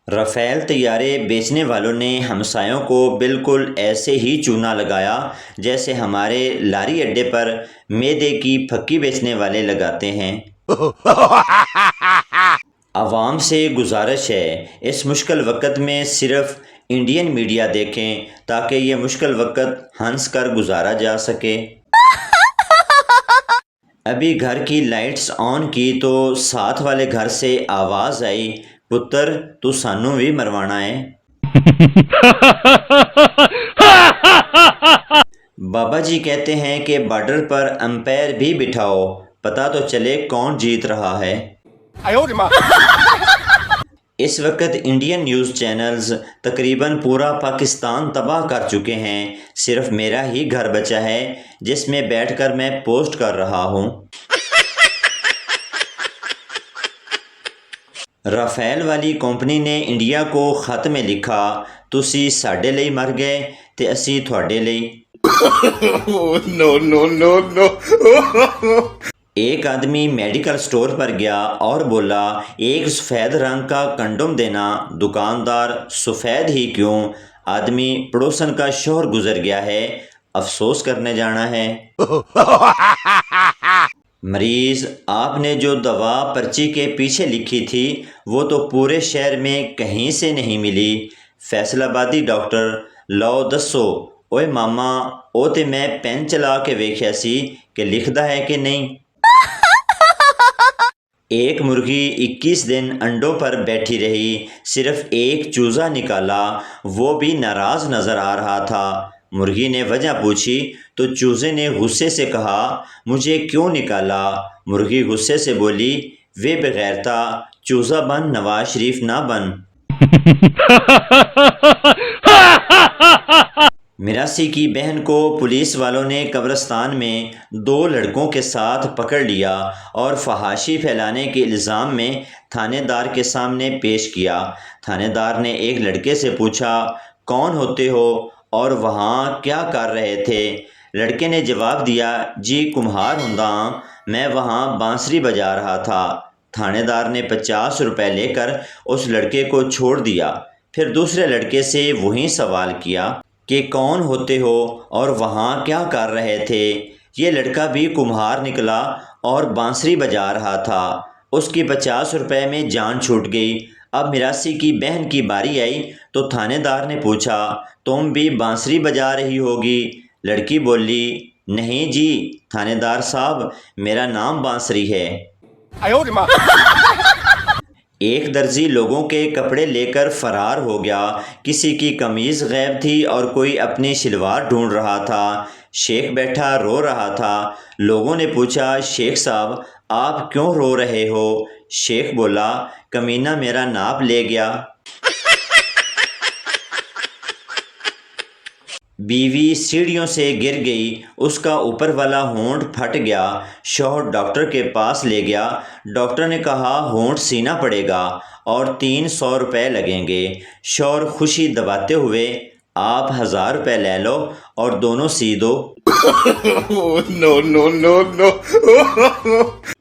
Rafale طیارے بیچنے والوں نے ہمسایوں کو بالکل ایسے ہی چونا لگایا جیسے ہمارے لاری اڈے پر میدے کی پھکی بیچنے والے لگاتے ہیں۔ عوام سے گزارش ہے اس مشکل وقت میں صرف انڈین میڈیا دیکھیں تاکہ یہ مشکل وقت ہنس کر گزارا جا سکے۔ ابھی گھر کی لائٹس آن کی تو ساتھ والے گھر سے آواز آئی، پتر تو سانوں بھی مروانا ہے۔ بابا جی کہتے ہیں کہ بارڈر پر امپائر بھی بٹھاؤ، پتہ تو چلے کون جیت رہا ہے۔ اس وقت انڈین نیوز چینلز تقریباً پورا پاکستان تباہ کر چکے ہیں، صرف میرا ہی گھر بچا ہے جس میں بیٹھ کر میں پوسٹ کر رہا ہوں۔ رافیل والی کمپنی نے انڈیا کو خط میں لکھا، تسی ساڈے لئی مر گئے تے اسی تھوڑے لئی۔ ایک آدمی میڈیکل سٹور پر گیا اور بولا، ایک سفید رنگ کا کنڈوم دینا۔ دکاندار، سفید ہی کیوں؟ آدمی، پڑوسن کا شوہر گزر گیا ہے، افسوس کرنے جانا ہے۔ مریض، آپ نے جو دوا پرچی کے پیچھے لکھی تھی وہ تو پورے شہر میں کہیں سے نہیں ملی۔ فیصل آبادی ڈاکٹر، لو دسو۔ اوئے ماما، او تے میں پین چلا کے ویکھیا سی کہ لکھدا ہے کہ نہیں۔ ایک مرغی 21 دن انڈوں پر بیٹھی رہی، صرف ایک چوزا نکالا، وہ بھی ناراض نظر آ رہا تھا۔ مرغی نے وجہ پوچھی تو چوزے نے غصے سے کہا، مجھے کیوں نکالا؟ مرغی غصے سے بولی، وے بغیرتا، چوزا بن نواز شریف نہ بن۔ میراثی کی بہن کو پولیس والوں نے قبرستان میں 2 لڑکوں کے ساتھ پکڑ لیا اور فحاشی پھیلانے کے الزام میں تھانے دار کے سامنے پیش کیا۔ تھانے دار نے ایک لڑکے سے پوچھا، کون ہوتے ہو اور وہاں کیا کر رہے تھے؟ لڑکے نے جواب دیا، جی کمہار ہوندا ہاں، میں وہاں بانسری بجا رہا تھا۔ تھانے دار نے 50 روپے لے کر اس لڑکے کو چھوڑ دیا، پھر دوسرے لڑکے سے وہی سوال کیا کہ کون ہوتے ہو اور وہاں کیا کر رہے تھے؟ یہ لڑکا بھی کمہار نکلا اور بانسری بجا رہا تھا۔ اس کی 50 روپے میں جان چھوٹ گئی۔ اب میراثی کی بہن کی باری آئی تو تھانے دار نے پوچھا، تم بھی بانسری بجا رہی ہوگی؟ لڑکی بولی، نہیں جی تھانے دار صاحب، میرا نام بانسری ہے۔ ایک درزی لوگوں کے کپڑے لے کر فرار ہو گیا، کسی کی قمیض غائب تھی اور کوئی اپنی شلوار ڈھونڈ رہا تھا۔ شیخ بیٹھا رو رہا تھا۔ لوگوں نے پوچھا، شیخ صاحب آپ کیوں رو رہے ہو؟ شیخ بولا، کمینہ میرا ناپ لے گیا۔ بیوی سیڑھیوں سے گر گئی، اس کا اوپر والا ہونٹ پھٹ گیا۔ شوہر ڈاکٹر کے پاس لے گیا، ڈاکٹر نے کہا ہونٹ سینا پڑے گا اور 300 روپے لگیں گے۔ شوہر خوشی دباتے ہوئے، آپ 1000 روپے لے لو اور دونوں سی دو۔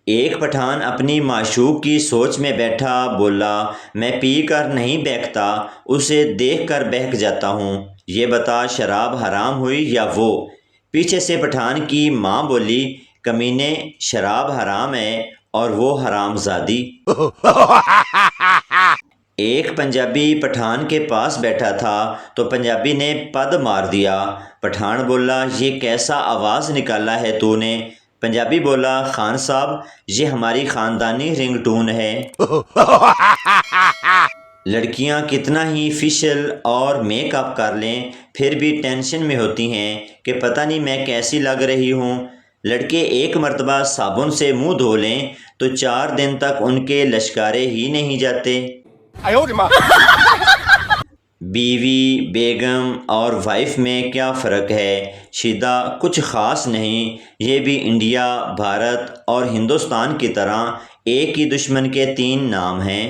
ایک پٹھان اپنی معشوق کی سوچ میں بیٹھا، بولا، میں پی کر نہیں بہکتا، اسے دیکھ کر بہک جاتا ہوں، یہ بتا شراب حرام ہوئی یا وہ؟ پیچھے سے پٹھان کی ماں بولی، کمینے شراب حرام ہے اور وہ حرام زادی۔ ایک پنجابی پٹھان کے پاس بیٹھا تھا تو پنجابی نے پد مار دیا۔ پٹھان بولا، یہ کیسا آواز نکالا ہے تو نے؟ پنجابی بولا، خان صاحب یہ ہماری خاندانی رنگ ٹون ہے۔ لڑکیاں کتنا ہی فیشل اور میک اپ کر لیں پھر بھی ٹینشن میں ہوتی ہیں کہ پتہ نہیں میں کیسی لگ رہی ہوں۔ لڑکے ایک مرتبہ صابن سے منہ دھو لیں تو 4 دن تک ان کے لشکارے ہی نہیں جاتے۔ بیوی، بیگم اور وائف میں کیا فرق ہے؟ شیدہ، کچھ خاص نہیں، یہ بھی انڈیا، بھارت اور ہندوستان کی طرح ایک ہی دشمن کے 3 نام ہیں۔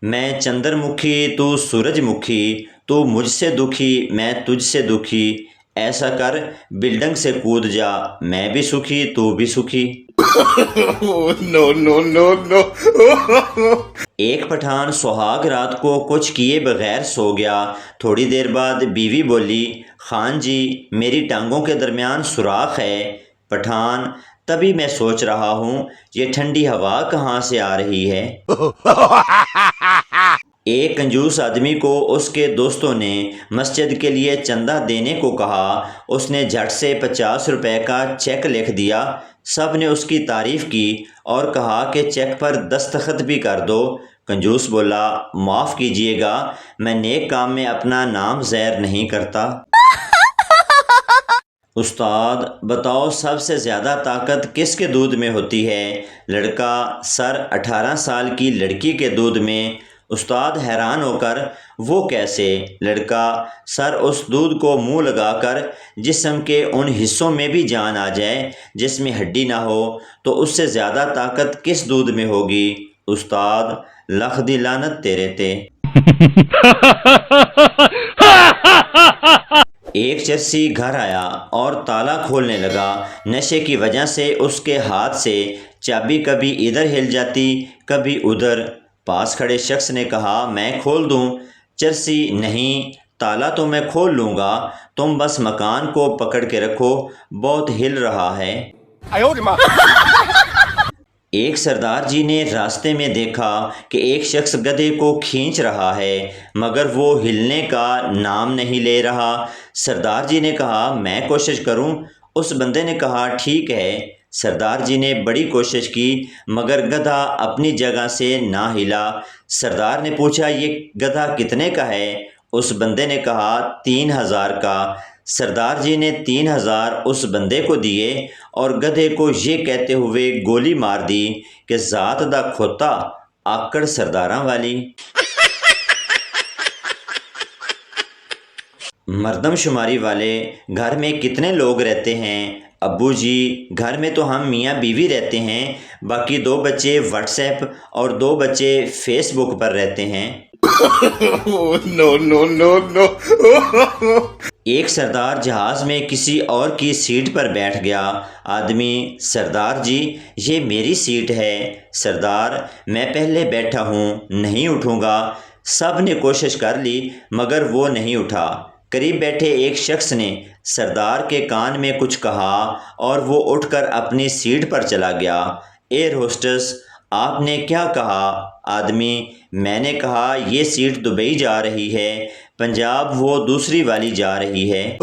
میں چندر مکھی تو سورج مکھی، تو مجھ سے دکھی میں تجھ سے دکھی، ایسا کر بلڈنگ سے کود جا، میں بھی سکھی تو بھی سکھی۔ No, no, no, no. ایک پٹھان سہاگ رات کو کچھ کیے بغیر سو گیا۔ تھوڑی دیر بعد بیوی بولی، خان جی میری ٹانگوں کے درمیان سوراخ ہے۔ پٹھان، تبھی میں سوچ رہا ہوں یہ ٹھنڈی ہوا کہاں سے آ رہی ہے۔ ایک کنجوس آدمی کو اس کے دوستوں نے مسجد کے لیے چندہ دینے کو کہا۔ اس نے جھٹ سے 50 روپے کا چیک لکھ دیا۔ سب نے اس کی تعریف کی اور کہا کہ چیک پر دستخط بھی کر دو۔ کنجوس بولا، معاف کیجیے گا، میں نیک کام میں اپنا نام زیر نہیں کرتا۔ استاد بتاؤ سب سے زیادہ طاقت کس کے دودھ میں ہوتی ہے؟ لڑکا، سر 18 سال کی لڑکی کے دودھ میں۔ استاد حیران ہو کر، وہ کیسے؟ لڑکا، سر اس دودھ کو منہ لگا کر جسم کے ان حصوں میں بھی جان آ جائے جس میں ہڈی نہ ہو تو اس سے زیادہ طاقت کس دودھ میں ہوگی؟ استاد، لکھ دی لعنت تیرے تے۔ ایک چرسی گھر آیا اور تالا کھولنے لگا۔ نشے کی وجہ سے اس کے ہاتھ سے چابی کبھی ادھر ہل جاتی کبھی ادھر۔ پاس کھڑے شخص نے کہا، میں کھول دوں؟ چرسی، نہیں، تالا تو میں کھول لوں گا، تم بس مکان کو پکڑ کے رکھو، بہت ہل رہا ہے۔ ایک سردار جی نے راستے میں دیکھا کہ ایک شخص گدھے کو کھینچ رہا ہے مگر وہ ہلنے کا نام نہیں لے رہا۔ سردار جی نے کہا، میں کوشش کروں؟ اس بندے نے کہا، ٹھیک ہے۔ سردار جی نے بڑی کوشش کی مگر گدھا اپنی جگہ سے نہ ہلا۔ سردار نے پوچھا، یہ گدھا کتنے کا ہے؟ اس بندے نے کہا، 3000 کا۔ سردار جی نے 3000 اس بندے کو دیے اور گدھے کو یہ کہتے ہوئے گولی مار دی کہ ذات دا کھوتا، آکڑ سرداراں والی۔ مردم شماری والے گھر میں کتنے لوگ رہتے ہیں؟ ابو جی، گھر میں تو ہم میاں بیوی رہتے ہیں، باقی 2 بچے واٹس ایپ اور 2 بچے فیس بک پر رہتے ہیں۔ No, no, no, no. ایک سردار جہاز میں کسی اور کی سیٹ پر بیٹھ گیا۔ آدمی، سردار جی یہ میری سیٹ ہے۔ سردار، میں پہلے بیٹھا ہوں، نہیں اٹھوں گا۔ سب نے کوشش کر لی مگر وہ نہیں اٹھا۔ قریب بیٹھے ایک شخص نے سردار کے کان میں کچھ کہا اور وہ اٹھ کر اپنی سیٹ پر چلا گیا۔ ایئر ہوسٹس، آپ نے کیا کہا؟ آدمی، میں نے کہا یہ سیٹ دبئی جا رہی ہے، پنجاب وہ دوسری والی جا رہی ہے۔